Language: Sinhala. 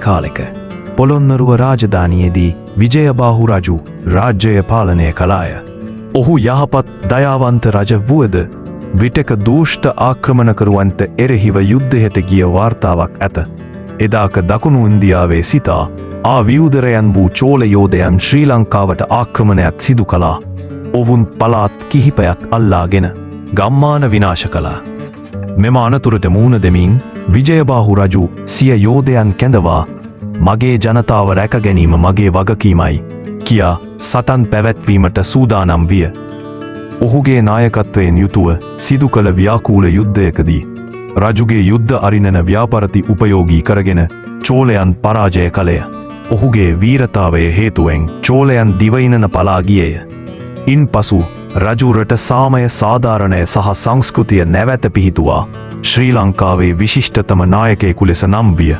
කාලෙක පොළොන්නරුව රාජධානියේදී විජයබාහු රජු රාජ්‍යය පාලනය කළාය. ඔහු යහපත් දයාවන්ත රජ වුවද විටක දූෂ්ට ආක්‍රමණකරුවන්ට එරෙහිව යුද්ධයට ගිය වාර්තාවක් ඇත. එදාක දකුණු ඉන්දියාවේ සිතා ආවියුදරයන් වූ චෝල යෝධයන් ශ්‍රී ලංකාවට ආක්‍රමණයක් සිදු කළා. ඔවුන් පළාත් කිහිපයක් අල්ලාගෙන ගම්මාන විනාශ කළා. මෙම අනතුරට මුහුණ දෙමින් විජයබාහු රජු සිය යෝධයන් කැඳවා මගේ ජනතාව රැක ගැනීම මගේ වගකීමයි කියා සටන් පැවැත්වීමට සූදානම් විය. ඔහුගේ නායකත්වයෙන් යුතුව සිදු කළ ව්‍යාකූල යුද්ධයකදී රජුගේ යුද්ධ අරිනන ව්‍යාපරති උපයෝගී කරගෙන චෝලයන් පරාජය කළය. ඔහුගේ වීරතාවය හේතුවෙන් චෝලයන් දිවයිනන පලා ගියේය. ඉන් පසු රජුරට සාමය සාධාරණය සහ සංස්කෘතිය නැවත පිහිටුවා ශ්‍රී ලංකාවේ විශිෂ්ටතම නායකයෙකු ලෙස නම් විය.